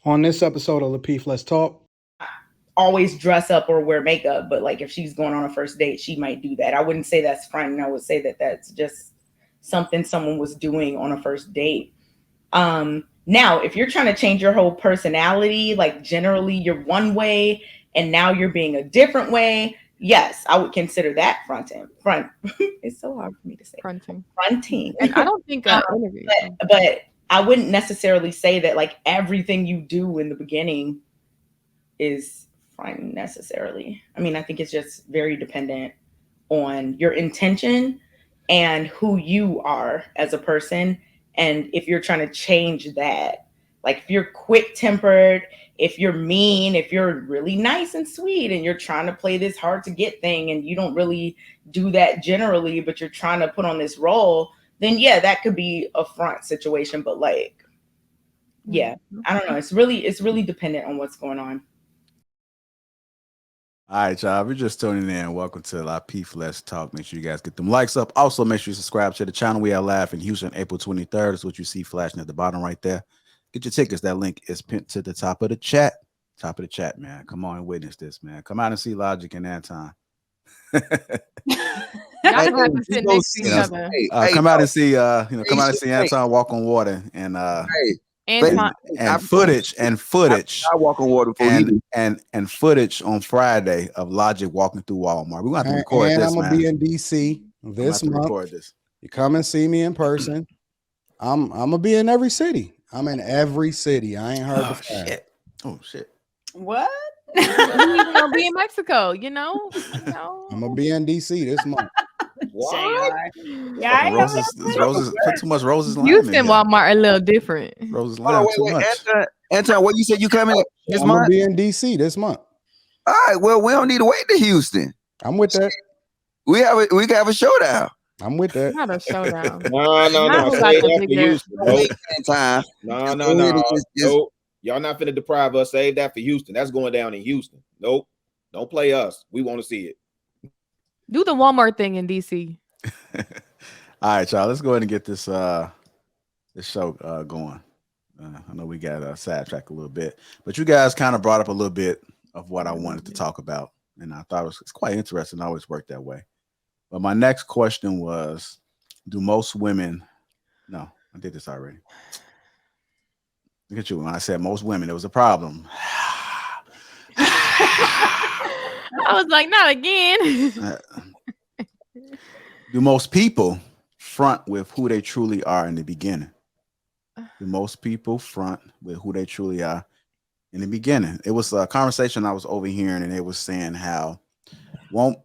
On this episode of Lapeef, Let's Talk. Always dress up or wear makeup, but like if she's going on a first date, she might do that. I wouldn't say that's fronting. I would say that that's just something someone was doing on a first date. Now, if you're trying to change your whole personality, like generally you're one way and now you're being a different way, yes, I would consider that fronting. Front. It's so hard for me to say. Fronting. Fronting. And I don't think interview. But I wouldn't necessarily say that like everything you do in the beginning is fronting necessarily. I mean, I think it's just very dependent on your intention and who you are as a person. And if you're trying to change that, like if you're quick tempered, if you're mean, if you're really nice and sweet and you're trying to play this hard to get thing and you don't really do that generally, but you're trying to put on this role, then yeah, that could be a front situation. But like, yeah, I don't know. It's really dependent on what's going on. All right, y'all. We're just tuning in. Welcome to Lapeef Let's Talk. Make sure you guys get them likes up. Also, make sure you subscribe to the channel. We are live in Houston, April 23rd. That's what you see flashing at the bottom right there. Get your tickets. That link is pinned to the top of the chat. Top of the chat, man. Come on and witness this, man. Come out and see Logic and Anton. Y'all don't have to sit next to each other. Come out and see, come out and see Anton walk on water and footage. I walk on water for you. And footage on Friday of Logic walking through Walmart. We're gonna have to record this, I'm gonna be in DC this month. You come and see me in person. I'm gonna be in every city. I'm in every city. I ain't heard the shit. Oh shit. What? You're gonna be in Mexico, you know? I'm gonna be in DC this month. What? Yeah, roses. Put too much roses. Houston Walmart a little different. Roses lime too much. Anton, what you said you coming this I'm month? gonna be in DC this month. All right. Well, we don't need to wait to Houston. I'm with that. We can have a showdown. I'm with that. Not a showdown. No. Save that for Houston. No. Nope. Y'all not finna deprive us. Save that for Houston. That's going down in Houston. Nope. Don't play us. We want to see it. Do the Walmart thing in DC. All right, y'all. Let's go ahead and get this show going. I know we got sidetracked a little bit, but you guys kind of brought up a little bit of what I wanted to talk about, and I thought it's quite interesting. I always work that way. But my next question was, do most women? No, I did this already. Look at you. When I said most women, it was a problem. I was like, not again. Do most people front with who they truly are in the beginning? Do most people front with who they truly are in the beginning? It was a conversation I was overhearing, and they was saying how won't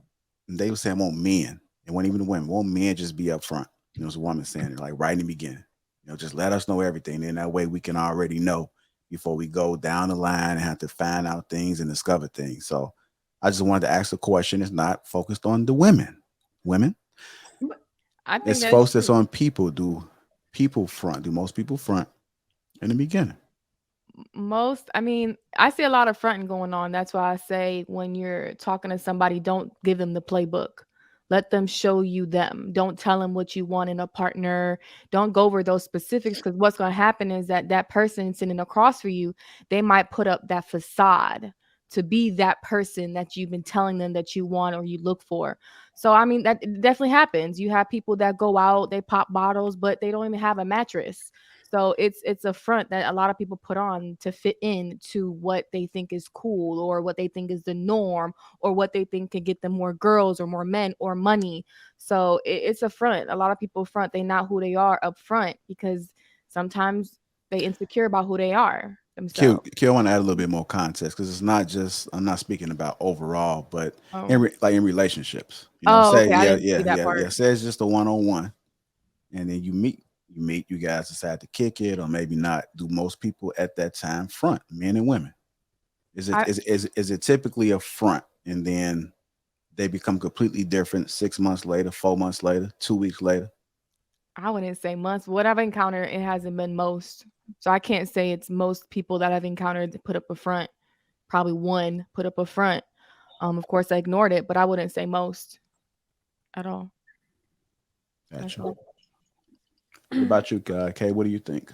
men, it wasn't even the women, won't men just be up front? It was a woman saying it like right in the beginning. Just let us know everything. Then that way we can already know before we go down the line and have to find out things and discover things. So I just wanted to ask the question. It's not focused on the women. I think it's focused on people. Do people front? Do most people front in the beginning? I see a lot of fronting going on. That's why I say when you're talking to somebody, don't give them the playbook. Let them show you them. Don't tell them what you want in a partner. Don't go over those specifics, because what's going to happen is that person sitting across for you, they might put up that facade to be that person that you've been telling them that you want or you look for. So, that definitely happens. You have people that go out, they pop bottles, but they don't even have a mattress. So it's a front that a lot of people put on to fit in to what they think is cool or what they think is the norm or what they think can get them more girls or more men or money. So it's a front. A lot of people front. They're not who they are up front because sometimes they insecure about who they are themselves. Q, I want to add a little bit more context because it's not just, I'm not speaking about overall, but in relationships. Say it's just a one-on-one, and then you meet, you guys decide to kick it or maybe not. Do most people at that time front, men and women? Is it typically a front and then they become completely different 6 months later, 4 months later, 2 weeks later? I wouldn't say months. What I've encountered, it hasn't been most. So I can't say it's most people that I've encountered to put up a front. Probably one put up a front. Of course, I ignored it, but I wouldn't say most at all. Gotcha. What about you, Kay? What do you think?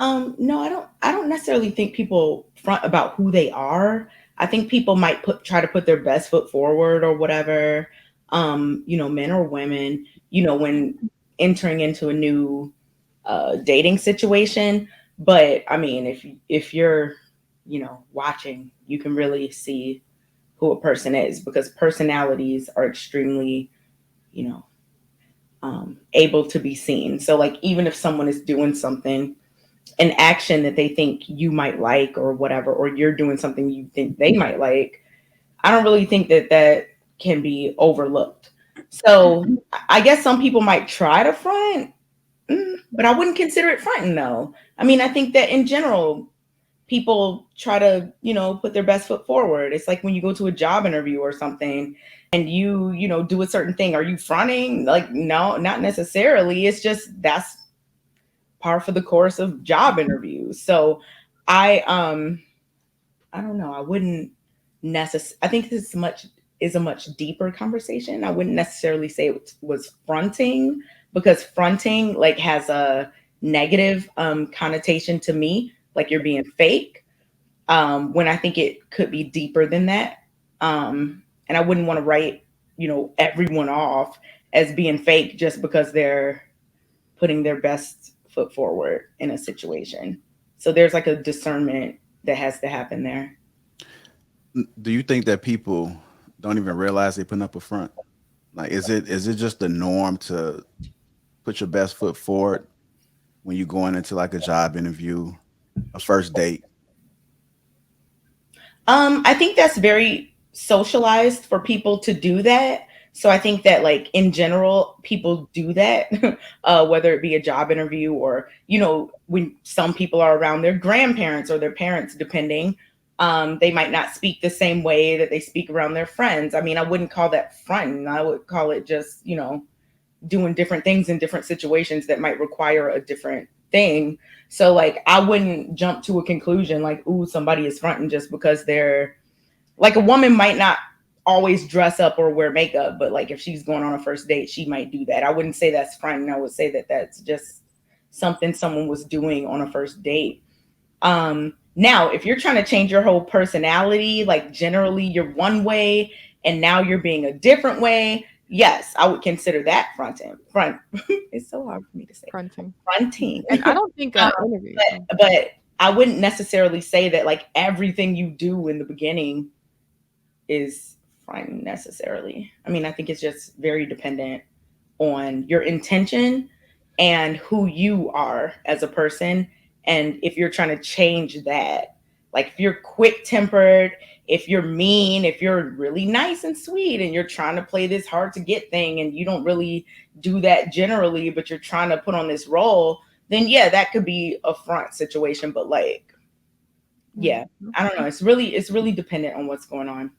No, I don't necessarily think people front about who they are. I think people might try to put their best foot forward or whatever. Men or women, when entering into a new dating situation. But I mean, if you're, watching, you can really see who a person is, because personalities are extremely, able to be seen. So like, even if someone is doing something, an action that they think you might like or whatever, or you're doing something you think they might like, I don't really think that can be overlooked. So I guess some people might try to front, but I wouldn't consider it fronting though. I mean, I think that in general, people try to, put their best foot forward. It's like when you go to a job interview or something and you do a certain thing. Are you fronting? Like, no, not necessarily. It's just that's par for the course of job interviews. So I don't know. I wouldn't I think this is a much deeper conversation. I wouldn't necessarily say it was fronting, because fronting like has a negative connotation to me, like you're being fake. When I think it could be deeper than that. And I wouldn't want to write, everyone off as being fake just because they're putting their best foot forward in a situation. So there's like a discernment that has to happen there. Do you think that people don't even realize they're putting up a front? Like, is it just the norm to put your best foot forward when you're going into like a job interview, a first date? I think that's very socialized for people to do that. So I think that like in general, people do that, whether it be a job interview or, when some people are around their grandparents or their parents, depending, they might not speak the same way that they speak around their friends. I mean, I wouldn't call that fronting. I would call it just, doing different things in different situations that might require a different thing. So like, I wouldn't jump to a conclusion like, ooh, somebody is fronting just because they're like, a woman might not always dress up or wear makeup, but like if she's going on a first date, she might do that. I wouldn't say that's fronting. I would say that that's just something someone was doing on a first date. Now, if you're trying to change your whole personality, like generally you're one way and now you're being a different way, yes, I would consider that fronting. It's so hard for me to say. Fronting. And I don't think interview. But I wouldn't necessarily say that like everything you do in the beginning is fronting necessarily. I mean, I think it's just very dependent on your intention and who you are as a person. And if you're trying to change that, like if you're quick tempered, if you're mean, if you're really nice and sweet and you're trying to play this hard to get thing and you don't really do that generally, but you're trying to put on this role, then yeah, that could be a front situation. But like, yeah, I don't know. It's really dependent on what's going on.